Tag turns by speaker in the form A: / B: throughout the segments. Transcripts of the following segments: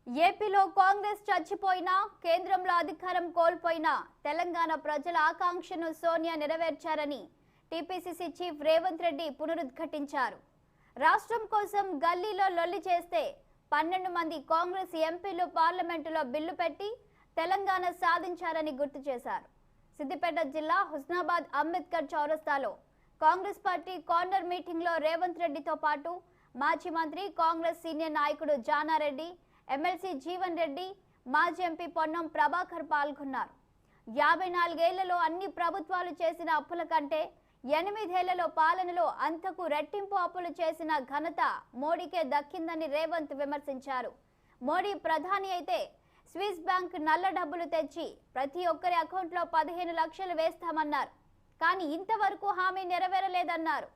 A: ఏపీలో కాంగ్రెస్ చచ్చిపోయినా కేంద్రంలో అధికారం కోల్పోయినా తెలంగాణ ప్రజల ఆకాంక్షను సోనియా నెరవేర్చారని టీపీసీసీ చీఫ్ రేవంత్ రెడ్డి పునరుద్ఘాటించారు. రాష్ట్రం కోసం గల్లీలో లొల్లి చేస్తే 12 మంది కాంగ్రెస్ ఎంపీలు పార్లమెంటులో బిల్లు పెట్టి తెలంగాణ సాధించారని గుర్తు చేశారు. సిద్దిపేట జిల్లా హుస్నాబాద్ అంబేద్కర్ చౌరస్తాలో కాంగ్రెస్ పార్టీ కార్నర్ మీటింగ్ లో రేవంత్ రెడ్డితో పాటు మాజీ మంత్రి కాంగ్రెస్ సీనియర్ నాయకుడు జానారెడ్డి, ఎమ్మెల్సీ జీవన్ రెడ్డి, మాజీ ఎంపీ పొన్నం ప్రభాకర్ పాల్గొన్నారు. 54 ఏళ్లలో అన్ని ప్రభుత్వాలు చేసిన అప్పుల కంటే 8 ఏళ్లలో పాలనలో అంతకు రెట్టింపు అప్పులు చేసిన ఘనత మోడీకే దక్కిందని రేవంత్ విమర్శించారు. మోడీ ప్రధాని అయితే స్విస్ బ్యాంక్ నల్ల డబ్బులు తెచ్చి ప్రతి ఒక్కరి అకౌంట్లో 15 లక్షలు వేస్తామన్నారు. కానీ ఇంతవరకు హామీ నెరవేరలేదన్నారు.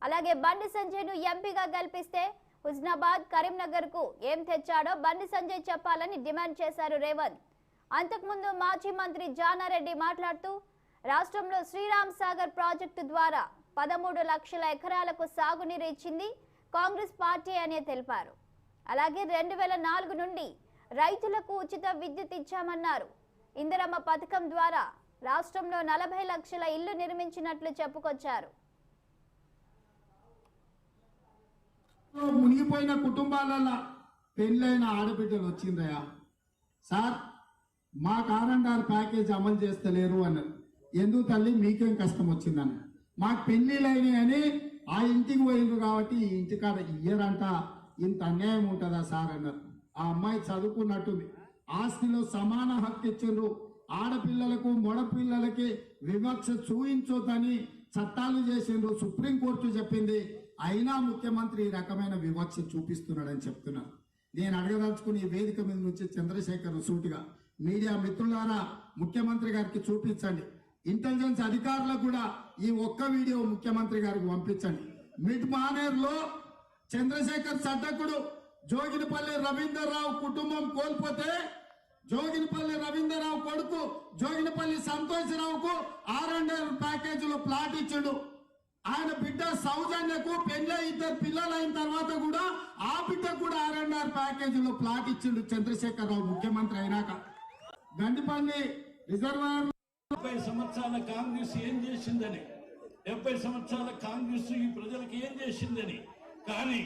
A: అలాగే బండి సంజయ్ను ఎంపీగా గెలిపిస్తే హుస్నాబాద్, కరీంనగర్ కు ఏం తెచ్చాడో బండి సంజయ్ చెప్పాలని డిమాండ్ చేశారు రేవంత్. అంతకుముందు మాజీ మంత్రి జానారెడ్డి మాట్లాడుతూ రాష్ట్రంలో శ్రీరామ్ సాగర్ ప్రాజెక్టు ద్వారా 13 లక్షల ఎకరాలకు సాగునీరు ఇచ్చింది కాంగ్రెస్ పార్టీ అని తెలిపారు. అలాగే 2004 నుండి రైతులకు ఉచిత విద్యుత్ ఇచ్చామన్నారు. ఇందిరమ్మ పథకం ద్వారా రాష్ట్రంలో 40 లక్షల ఇళ్లు నిర్మించినట్లు చెప్పుకొచ్చారు.
B: మునిగిపోయిన కుటుంబాలలో పెళ్ళైన ఆడబిడ్డలు వచ్చిందయా సార్, మా కారండార్ ప్యాకేజ్ అమలు చేస్తలేరు అన్నారు. ఎందుకు తల్లి మీకేం కష్టం వచ్చిందని, మాకు పెళ్లిళ్ళైనాయి అని ఆ ఇంటికి పోయిండ్రు కాబట్టి ఈ ఇంటికాడ ఇయ్యరంట, ఇంత అన్యాయం ఉంటుందా సార్ అన్నారు. ఆ అమ్మాయి చదువుకున్నట్టుంది, ఆస్తిలో సమాన హక్కు ఇచ్చిండ్రు, ఆడపిల్లలకు మొడపిల్లలకి వివక్ష చూయించొద్దని చట్టాలు చేసిండ్రు, సుప్రీంకోర్టు చెప్పింది. అయినా ముఖ్యమంత్రి ఈ రకమైన వివక్ష చూపిస్తున్నాడని చెప్తున్నారు. నేను అడగదలుచుకుని ఈ వేదిక మీద నుంచి చంద్రశేఖర్ సూటిగా మీడియా మిత్రులారా ముఖ్యమంత్రి గారికి చూపించండి. ఇంటెలిజెన్స్ అధికారులకు కూడా ఈ ఒక్క వీడియో ముఖ్యమంత్రి గారికి పంపించండి. మిడ్ మానేర్ లో చంద్రశేఖర్ సడ్డకుడు జోగినిపల్లి రవీందర్ రావు కుటుంబం కోల్పోతే జోగినిపల్లి రవీందర్ రావు కొడుకు జోగినిపల్లి సంతోషరావుకు 600 ప్యాకేజీలో ప్లాట్ ఇచ్చాడు. ఆయన బిడ్డ సౌజన్యకు పెళ్ళ 2 పిల్లలు అయిన తర్వాత కూడా ఆ బిడ్డకు కూడా 600 ప్యాకేజీలో ప్లాట్ ఇచ్చిండు చంద్రశేఖర్ రావు ముఖ్యమంత్రి అయినాక. గండిపల్లి రిజర్వాయర్
C: 70 సంవత్సరాల కాంగ్రెస్ ఏం చేసిందని, 70 సంవత్సరాల కాంగ్రెస్ ఈ ప్రజలకు ఏం చేసిందని, కానీ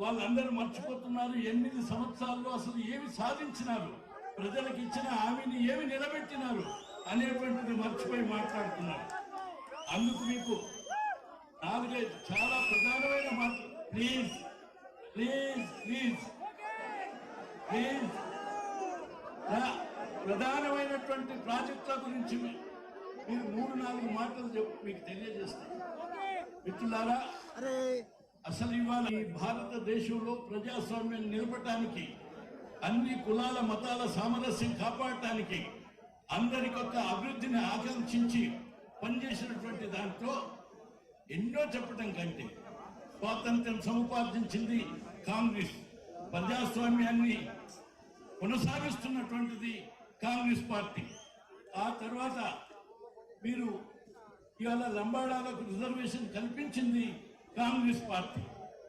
C: వాళ్ళందరూ మర్చిపోతున్నారు. 8 సంవత్సరాల్లో అసలు ఏమి సాధించినారు, ప్రజలకు ఇచ్చిన హామీని ఏమి నిలబెట్టినారు అనేటువంటిది మర్చిపోయి మాట్లాడుతున్నారు. అందుకు మీకు 4 చాలా ప్రధానమైన మాటలు. ప్లీజ్ ప్లీజ్ ప్లీజ్ ప్లీజ్ ప్రధానమైనటువంటి ప్రాజెక్టుల గురించి మీరు 3-4 మాటలు మీకు తెలియజేస్తాను. మిత్రులారా, అసలు ఇవాళ ఈ భారతదేశంలో ప్రజాస్వామ్యాన్ని నిలపటానికి, అన్ని కులాల మతాల సామరస్యం కాపాడటానికి, అందరికొక్క అభివృద్ధిని ఆకాంక్షించి పనిచేసినటువంటి దాంట్లో ఎన్నో చెప్పడం కంటే స్వాతంత్ర్యం సముపార్జించింది కాంగ్రెస్, ప్రజాస్వామ్యాన్ని కొనసాగిస్తున్నటువంటిది కాంగ్రెస్ పార్టీ. ఆ తర్వాత మీరు ఇవాళ లంబాడాలకు రిజర్వేషన్ కల్పించింది కాంగ్రెస్ పార్టీ,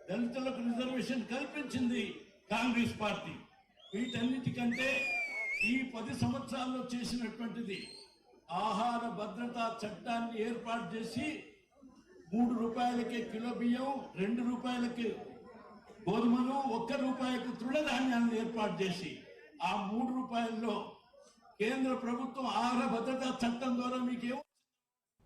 C: దళితులకు రిజర్వేషన్ కల్పించింది కాంగ్రెస్ పార్టీ. వీటన్నిటికంటే ఈ 10 సంవత్సరాల్లో చేసినటువంటిది ఆహార భద్రతా చట్టాన్ని ఏర్పాటు చేసి 3 రూపాయలకే కిలో బియ్యం, 2 రూపాయలకి గోధుమలు, 1 రూపాయకు తృణధాన్యాలను ఏర్పాటు చేసి ఆ 3 రూపాయల్లో కేంద్ర ప్రభుత్వం ఆహార భద్రతా చట్టం ద్వారా మీకేం